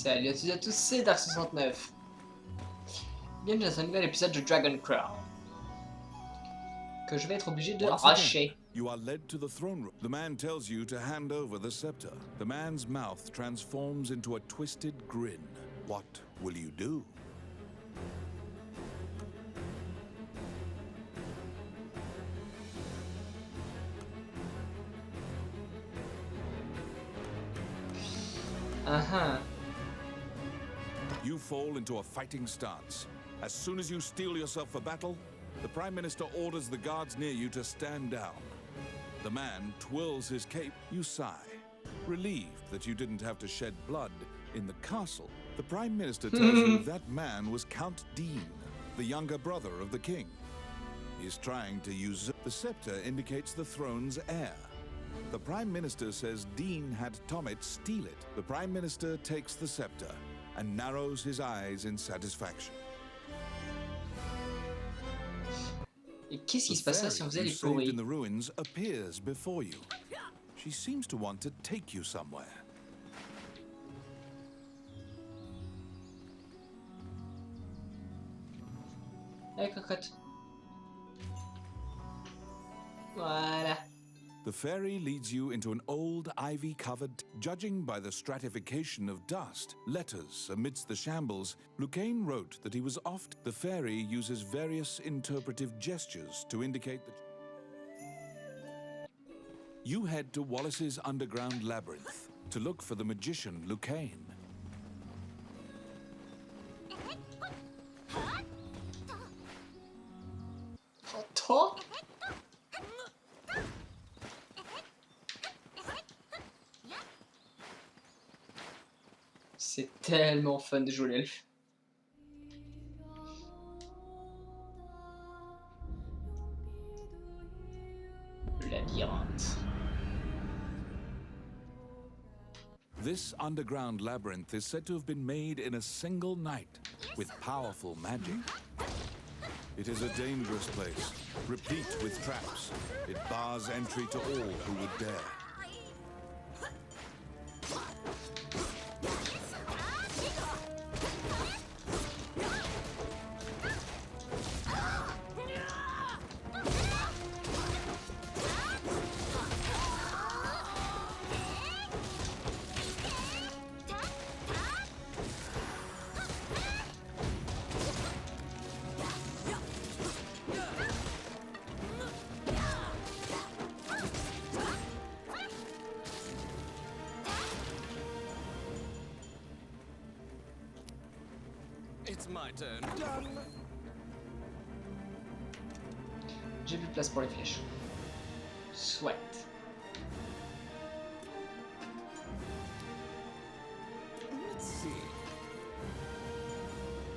Salut à tous et à tous, c'est Dark69. Bienvenue dans un nouvel épisode de Dragon Crown. Que je vais être obligé de racher. You are led to the throne room. The man tells you to hand over the scepter. The man's mouth transforms into a twisted grin. What will you do? You fall into a fighting stance. As soon as you steel yourself for battle, the Prime Minister orders the guards near you to stand down. The man twirls his cape. You sigh, relieved that you didn't have to shed blood in the castle. The Prime Minister tells you that man was Count Dean, the younger brother of the king. He's trying to use the scepter indicates the throne's heir. The Prime Minister says Dean had Tommet steal it. The Prime Minister takes the scepter and narrows his eyes in satisfaction. Et qu'est-ce qui se passerait si on faisait les pourris? In the ruins appears before you. She seems to want to take you somewhere. Allez, cocotte. Voilà. The fairy leads you into an old ivy-covered, judging by the stratification of dust, letters amidst the shambles. Lucaine wrote that he was oft. The fairy uses various interpretive gestures to indicate that. You head to Wallace's underground labyrinth to look for the magician Lucaine. Toi? C'est tellement fun de jouer l'elfe. Le labyrinthe. This underground labyrinth is said to have been made in a single night with powerful magic. It is a dangerous place, replete with traps. It bars entry to all who would dare. It's my turn. J'ai plus de place pour les flèches. Soit. Let's see.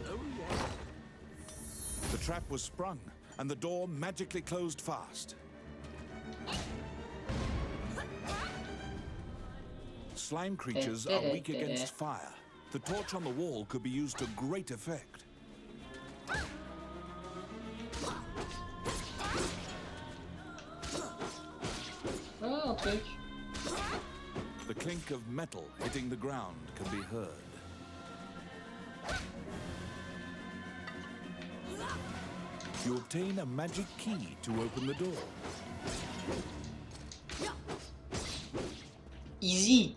Oh yeah. The trap was sprung, and the door magically closed fast. Slime creatures are weak against fire. The torch on the wall could be used to great effect. Oh, un truc. The clink of metal hitting the ground can be heard. You obtain a magic key to open the door. Easy.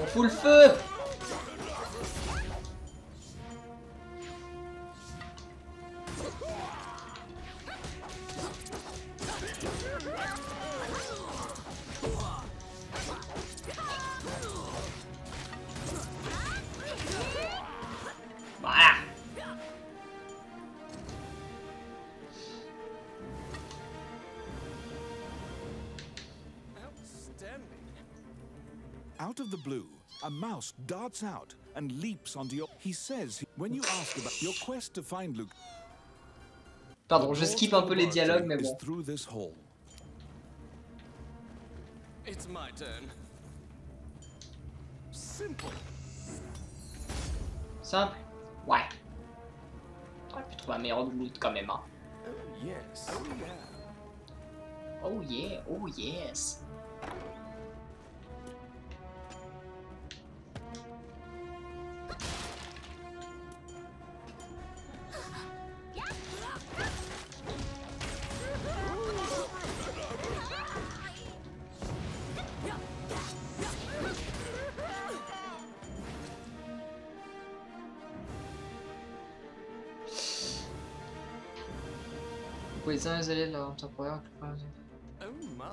On fout le feu. Voilà. Out of the blue, a mouse darts out and leaps onto your... He says, when you ask about your quest to find Luke... Pardon, je skip un peu les dialogues, mais bon. Through this hall. It's my turn. Simple. Simple. Ouais. J'aurais pu trouver un meilleur loot quand même. Hein. Oh yes. Oh yeah. Oh yeah, oh yes. Vous pouvez les aller là, temporaire. Oh my.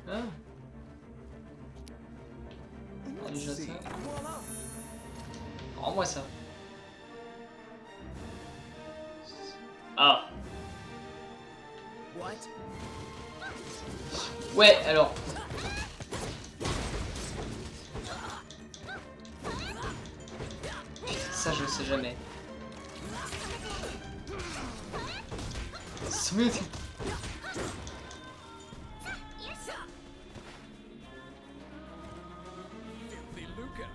Ah, Let's déjà see. ça. Voila. Rends-moi ça. Ah. What? Ouais, alors. Ça, je sais jamais. Smith. Filthy lucre.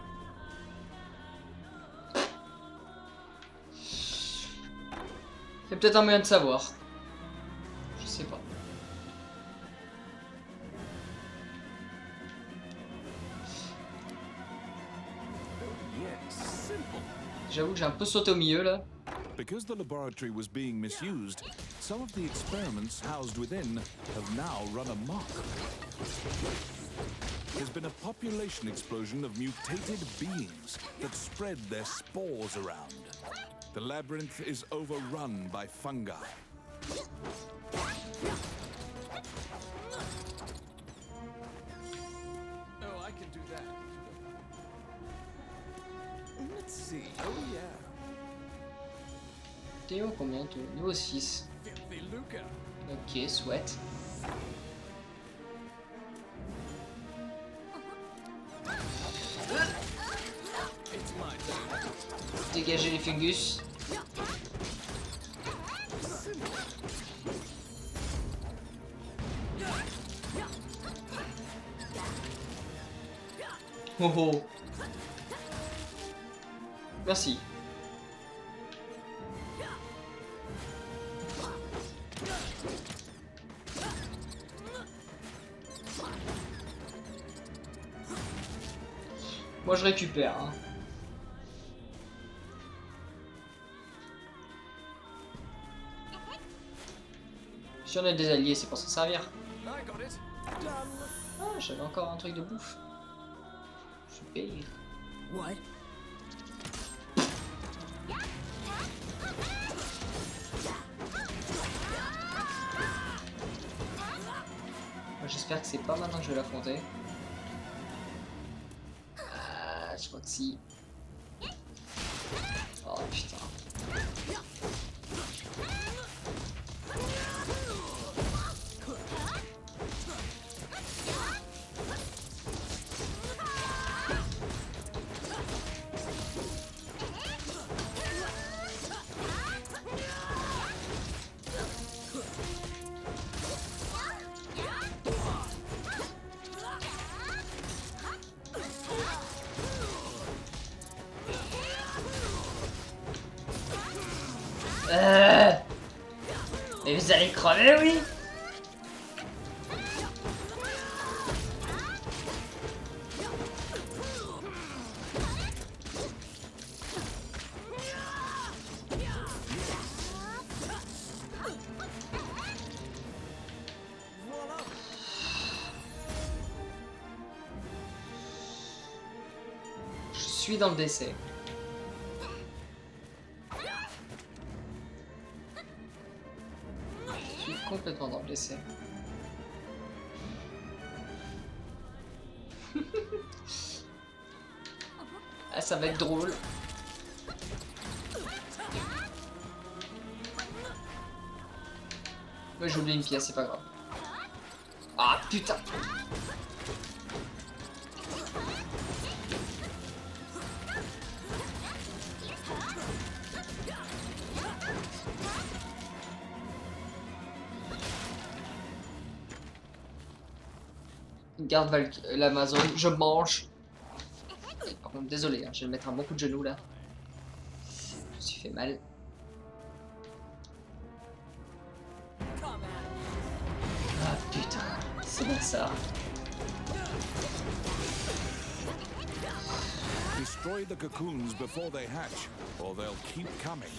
Il y a peut-être un moyen de savoir. Je sais pas. Oh yes. Simple. J'avoue que j'ai un peu sauté au milieu là. Because the laboratory was being misused, some of the experiments housed within have now run amok. There's been a population explosion of mutated beings that spread their spores around. The labyrinth is overrun by fungi. Oh, I can do that. Let's see. Oh yeah. T'es au combien toi? Niveau 6. Filthy lucre. Ok, souhaite. It's my turn. Dégagez les fungus. Oh oh. Merci. Moi je récupère. Hein. Si on a des alliés, c'est pour s'en servir. I got it. Done. Ah, j'avais encore un truc de bouffe. Super. What? J'espère que c'est pas maintenant que je vais l'affronter. Ah, je crois que si. Oh putain. Mais vous allez crever, oui? Je suis dans le décès. Complètement dans le décès. Ah, ça va être drôle. Moi j'ai oublié une pièce, c'est pas grave. Ah putain. Garde l'Amazon, je mange. Par contre, désolé, hein, je vais me mettre un bon coup de genou là. me suis fait mal. Ah putain, c'est bon ça. Destroy the cocoons before they hatch, or they'll keep coming.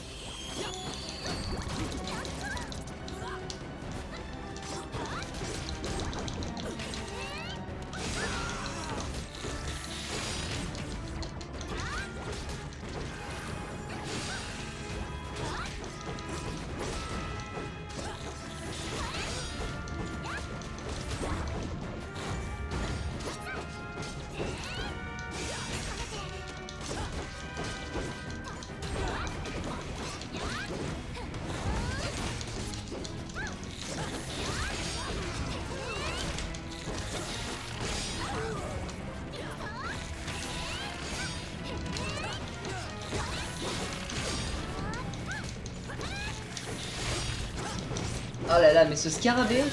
Oh là là, mais ce scarabée.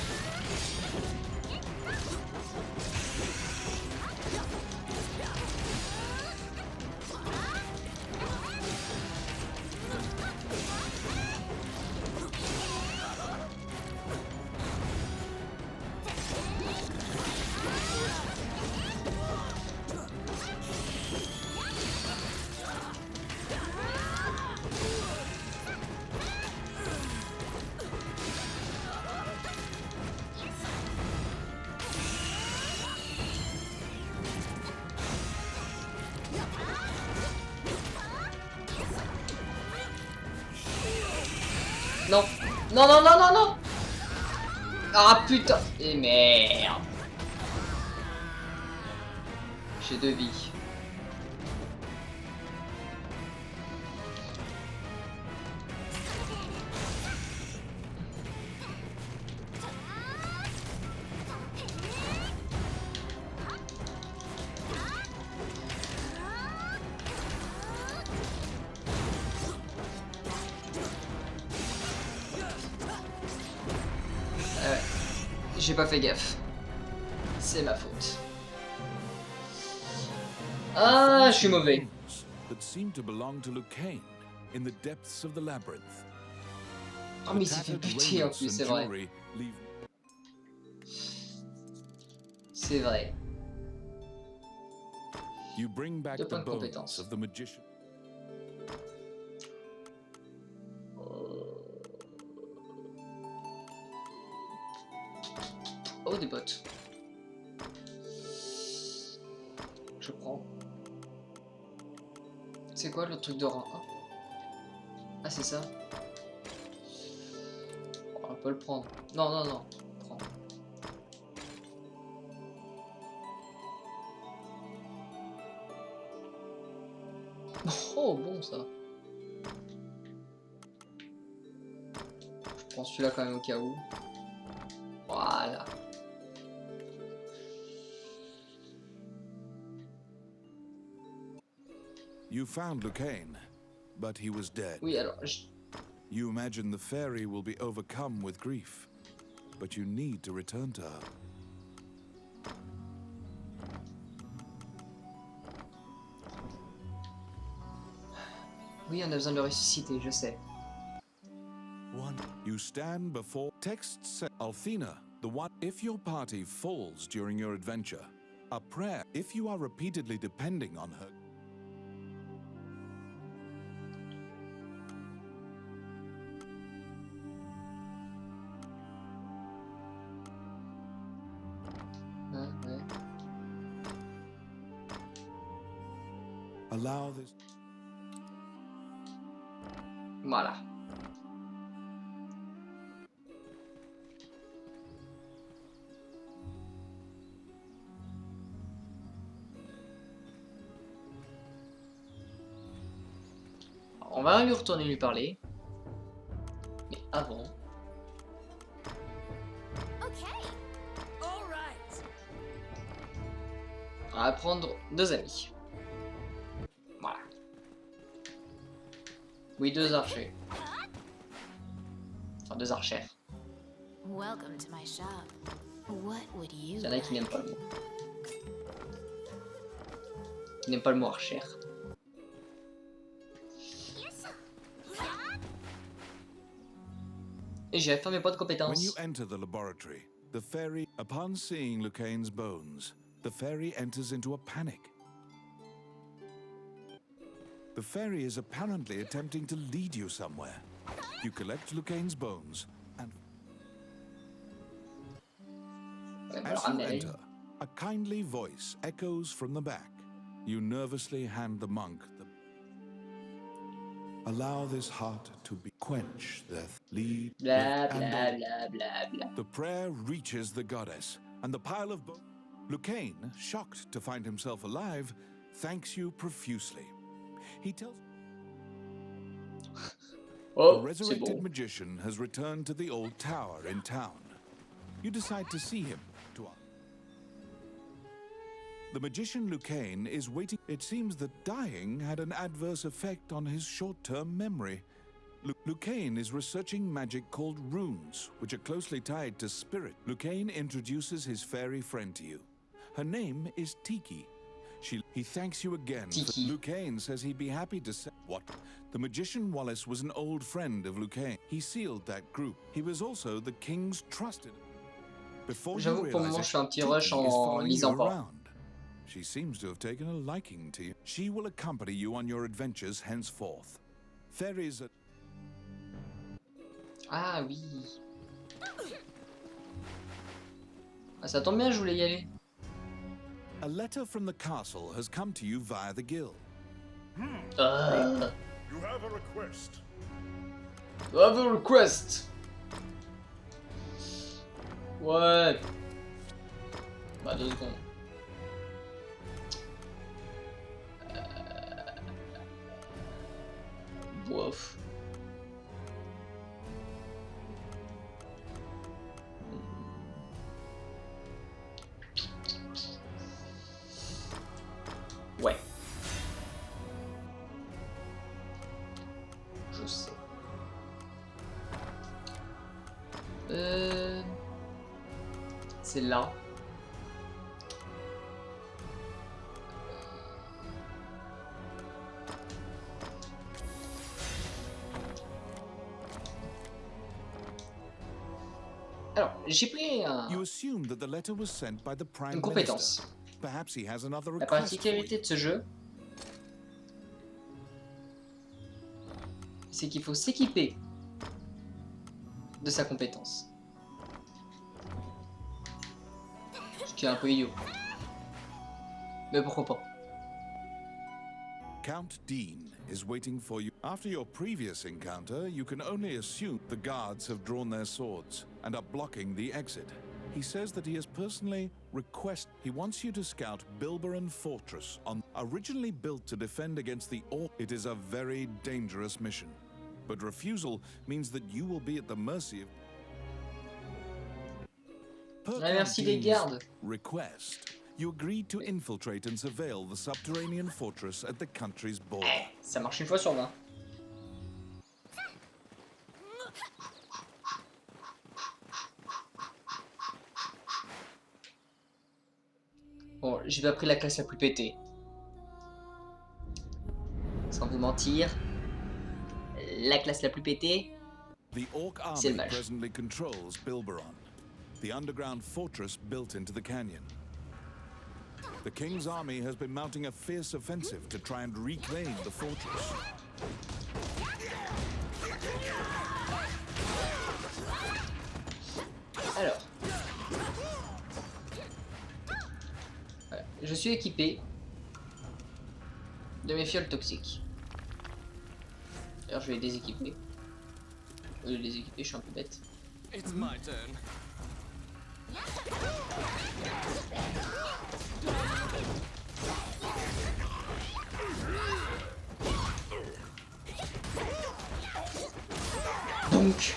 Non, non, non, non, non, non. Ah putain. Et merde. J'ai 2 vies. J'ai pas fait gaffe. C'est ma faute. Ah, je suis mauvais. That seem to belong to Chaine in the depths of the labyrinth. Oh mais il s'est fait buter en plus, c'est vrai. C'est vrai. You bring back Deux the points de bones compétence. of the magician. Oh, des bottes. Je prends. C'est quoi le truc de rang 1? Ah, c'est ça. On peut le prendre. Non, non, non. Prends. Oh, bon ça. Je prends celui-là quand même au cas où. Voilà. You found Chaine, but he was dead. Oui, alors, You imagine the fairy will be overcome with grief, but you need to return to her. oui, on a besoin de le ressusciter, je sais. You stand before text says, Althena, the one. If your party falls during your adventure, a prayer. If you are repeatedly depending on her. Ouais. Allow this. Voilà. On va lui retourner lui parler. Mais avant... on va prendre 2 amis. Voilà. Oui, 2 archers. Enfin, 2 archères. Welcome to my shop. What would you Il y en a qui n'aiment pas le mot. Qui n'aiment pas le mot archère. Et j'ai affirmé pas de When you compétences. enter the laboratory, the fairy, upon seeing Lucaine's bones, the fairy enters into a panic. The fairy is apparently attempting to lead you somewhere. You collect Lucaine's bones, and Ouais, bah, as you ramenez-les. enter, a kindly voice echoes from the back. You nervously hand the monk the... Allow this heart to be quenched, death, lead, Blah, live, blah, and blah, blah, blah. the prayer reaches the goddess, and the pile of bones. Lucaine, shocked to find himself alive, thanks you profusely. He tells the Oh, c'est resurrected bon. magician has returned to the old tower in town. You decide to see him. The magician Lucaine is waiting. It seems that dying had an adverse effect on his short-term memory. Lucaine is researching magic called runes, which are closely tied to spirit. Lucaine introduces his fairy friend to you. Her name is Tiki. He thanks you again. Tiki. Lucaine says he'd be happy to say... What? The magician Wallace was an old friend of Lucaine. He sealed that group. He was also the king's trusted... Before you J'avoue que pour le moment, realize je fais un it, petit rush Tiki is en following lisant you pas. around. She seems to have taken a liking to you. She will accompany you on your adventures henceforth. Fairies are... Ah oui. Ah, ça tombe bien, je voulais y aller. A letter from the castle has come to you via the guild. You have a request. I have a request. Ouais. Bah 2 secondes. Bof. Ouais. Je sais. C'est là. Alors, j'ai pris You assume that the letter was sent by the Prime une compétence. Minister. Perhaps he has another La request for particularité you. de ce jeu, c'est qu'il faut s'équiper de sa compétence. Ce qui est un peu idiot. Mais pourquoi pas? Count Dean is waiting for you. After your previous encounter, you can only assume the guards have drawn their swords and are blocking the exit. He says that he has personally he wants you to scout Bilberon Fortress, originally built to defend against the Orc. It is a very dangerous mission, but refusal means that you will be at the mercy of... Per Ah, merci Count les Dean's gardes. request, you agreed to infiltrate and surveil the subterranean fortress at the country's border. Eh, ça marche une fois sur 20. Bon, j'ai pas pris la classe la plus pétée. Sans vous mentir, la classe la plus pétée, The Orc c'est le army mage. presently controls Bilberon, the underground fortress built into the canyon. The king's army has been mounting a fierce offensive to try and reclaim the fortress. Alors, voilà. Je suis équipé de mes fioles toxiques. D'ailleurs, je vais les déséquiper. Au lieu de les équiper, je suis un peu bête. It's my turn. Donc,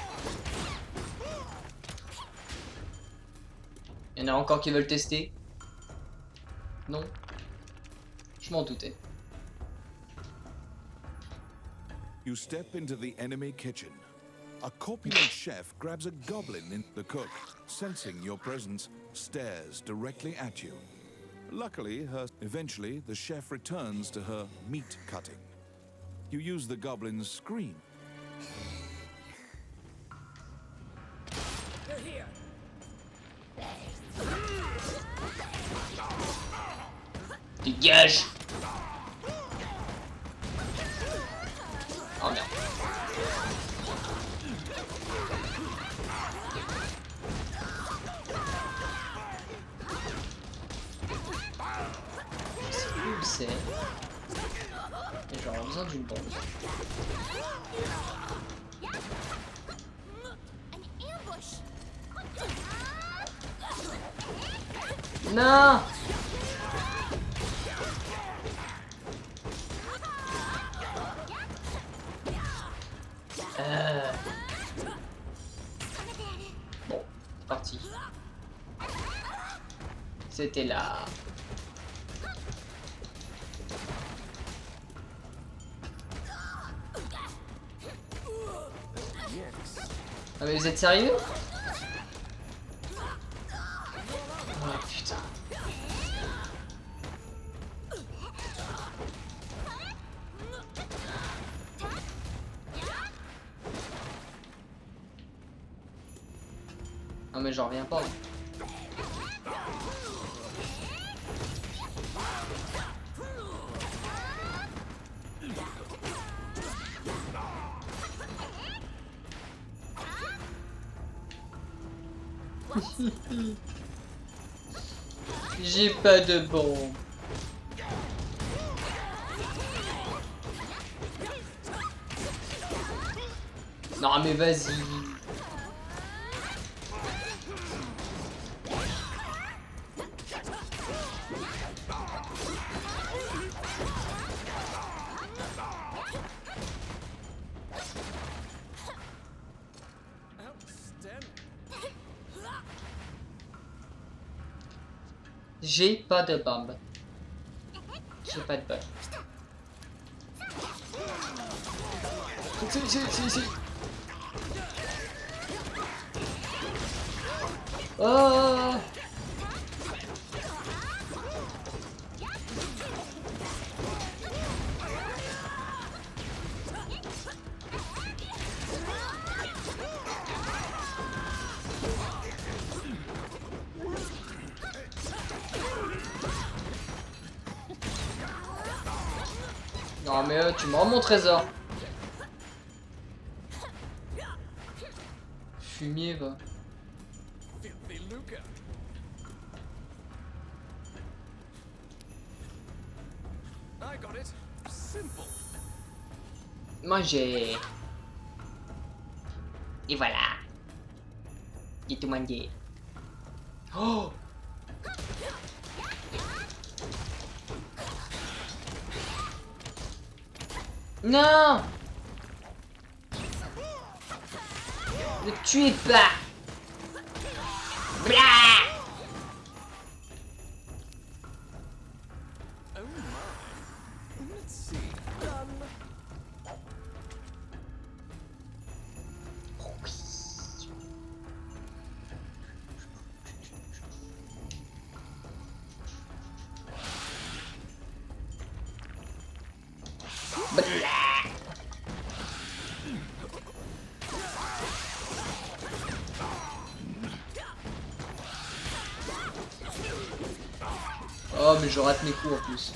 il y en a encore qui veulent tester? Non? Je m'en doutais. You step into the enemy kitchen. A corpulent chef grabs a goblin in the cook, sensing your presence, stares directly at you. Luckily, eventually, the chef returns to her meat cutting. You use the goblin's scream. Dégage. Oh merde. C'est où c'est? Et j'aurais besoin d'une bombe. Non. Bon, c'est parti. C'était là. Ah mais vous êtes sérieux? Oh putain. Ah mais j'en reviens pas. J'ai pas de bombe. Non mais vas-y. J'ai pas de bombe. J'ai pas de bombe. Si. Oh. Non mais tu me rends mon trésor. Fumier va. Manger. Et voilà. J'ai tout mangé. Oh. Non. Ne tuez pas. Blah. Oh mais je rate mes coups en plus.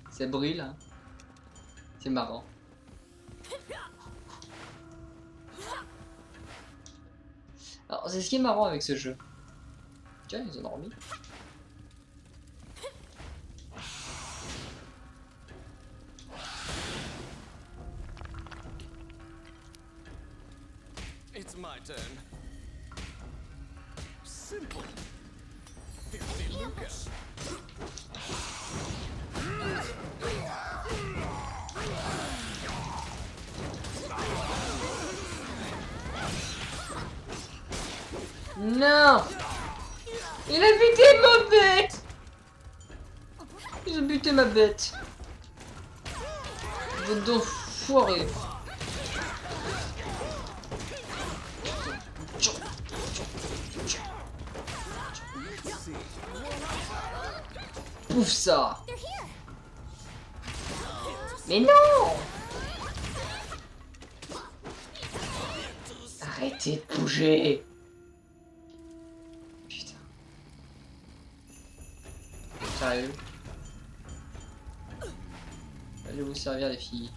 Ça brûle hein. C'est marrant. Alors c'est ce qui est marrant avec ce jeu. Tiens ils ont dormi. It's my turn. Simple. Filthy Lucas. Non. Il a buté ma bête. Ils ont buté ma bête. Vous êtes donc foirés. Pouf ça. They're here. Mais non! Arrêtez de bouger! Putain. Sérieux? Allez vous servir les filles.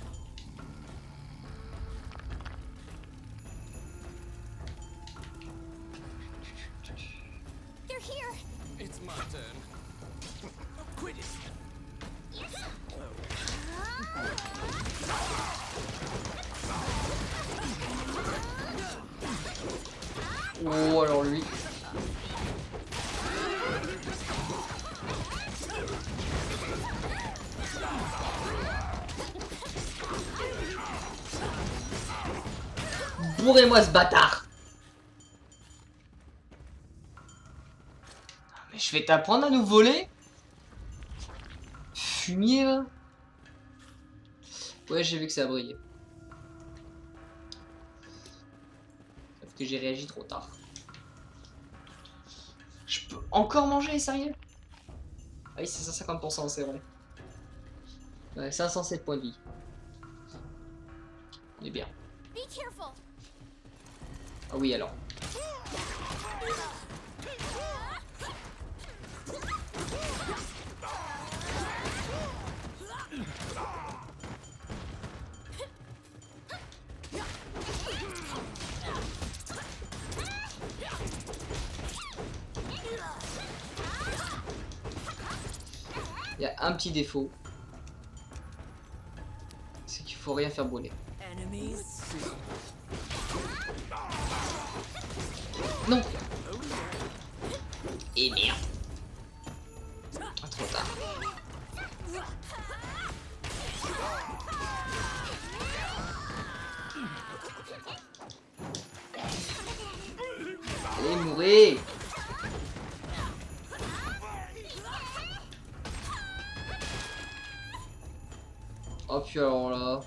They're here. It's my turn. Quit it. Oh alors lui. Bourrez-moi ce bâtard. Mais je vais t'apprendre à nous voler. Fumier là. Ouais j'ai vu que ça a brillé. Sauf que j'ai réagi trop tard. Je peux encore manger, sérieux? Ah oui c'est 150% c'est vrai. Ouais 507 points de vie. On est bien. Be careful. Ah oui alors. Il y a un petit défaut. C'est qu'il faut rien faire brûler. Non. Et merde. Ah, trop tard. Allez, mourir. Oh puis alors là,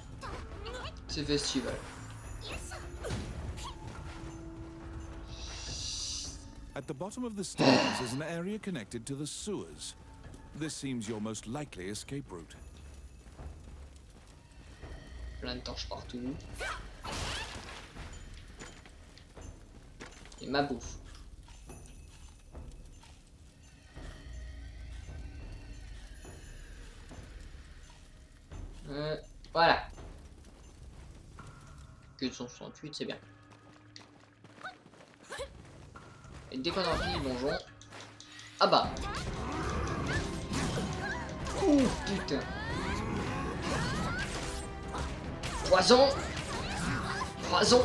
c'est festival. At the bottom of the stairs is an area connected to the sewers. This seems your most likely escape route. Plein de torches partout. Et ma bouffe. Voilà. Que 168, c'est bien. Et dès qu'on a fini le donjon. Ah bah. Ouh putain. Poison. Poison.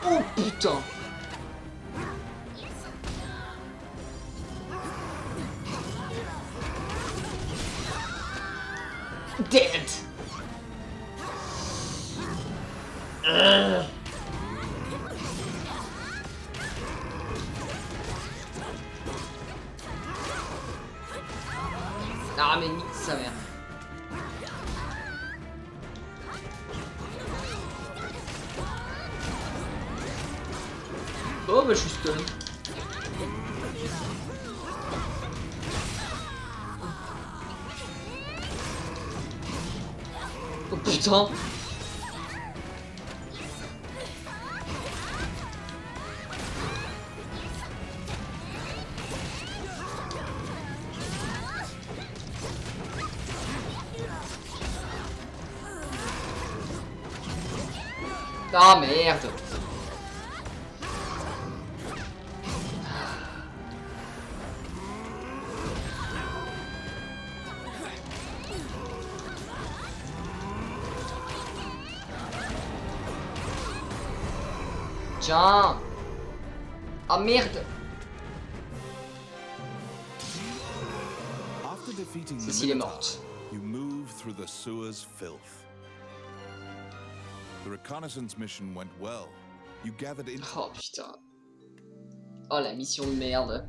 Oh putain. Dead. Ah mais nique sa mère. Oh bah je suis stun. Oh putain. Ah merde. Tiens. Ah merde. After defeating the Cécile est minotaure, morte. you move through the sewer's filth. The reconnaissance mission went well. You gathered in. Oh putain. Oh la mission de merde.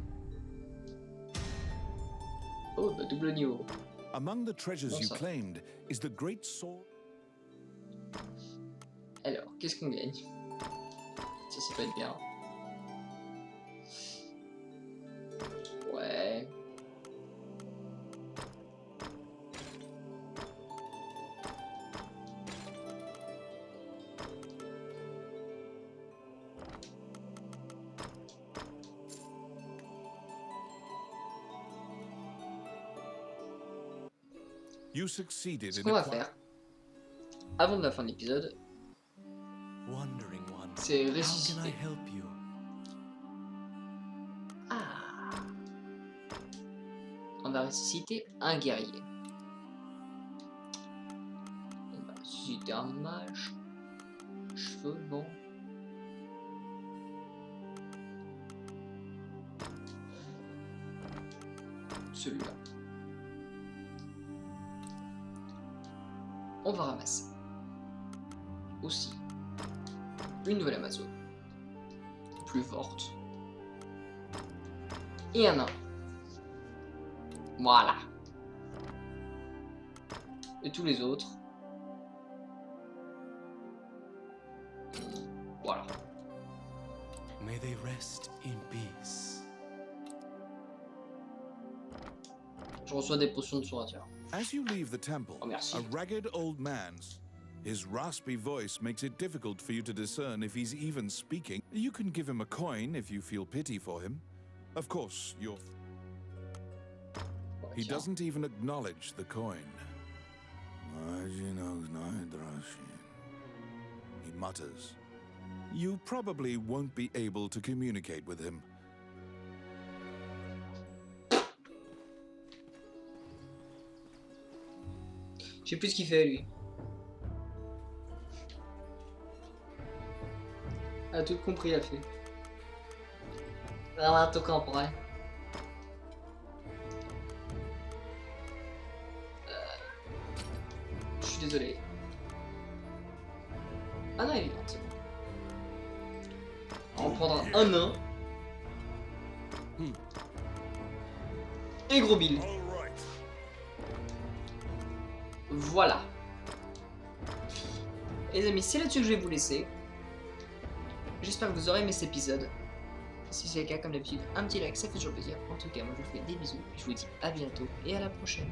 Oh bah double niveau. Among the treasures Bon, you ça. claimed is the great sword. Alors, qu'est-ce qu'on gagne? Ça peut être bien. Ouais. You succeeded Ce in qu'on va acquiring. faire, avant de la fin de l'épisode, Wandering one. c'est How can I ressusciter. help you? Ah. On va ressusciter un guerrier. On va ressusciter un mage. Cheveux, bon. Celui-là. On va ramasser aussi une nouvelle Amazone plus forte et un nain. Voilà. Et tous les autres. Voilà. May they rest in peace. Je reçois des potions de soin, tiens. As you leave the temple, Oh, merci. a ragged old man's. His raspy voice makes it difficult for you to discern if he's even speaking. You can give him a coin if you feel pity for him. Of course, you're. Ouais, He tiens. doesn't even acknowledge the coin. He mutters. You probably won't be able to communicate with him. Je sais plus ce qu'il fait lui. A tout compris, il a fait. Ah, tout compris. Je suis désolé. Ah non, il est mort, c'est bon. On prendra un nain. Et gros Bill. All right. Voilà. Les amis, c'est là-dessus que je vais vous laisser. J'espère que vous aurez aimé cet épisode. Si c'est le cas, comme d'habitude, un petit like, ça fait toujours plaisir. En tout cas, moi je vous fais des bisous. Je vous dis à bientôt et à la prochaine.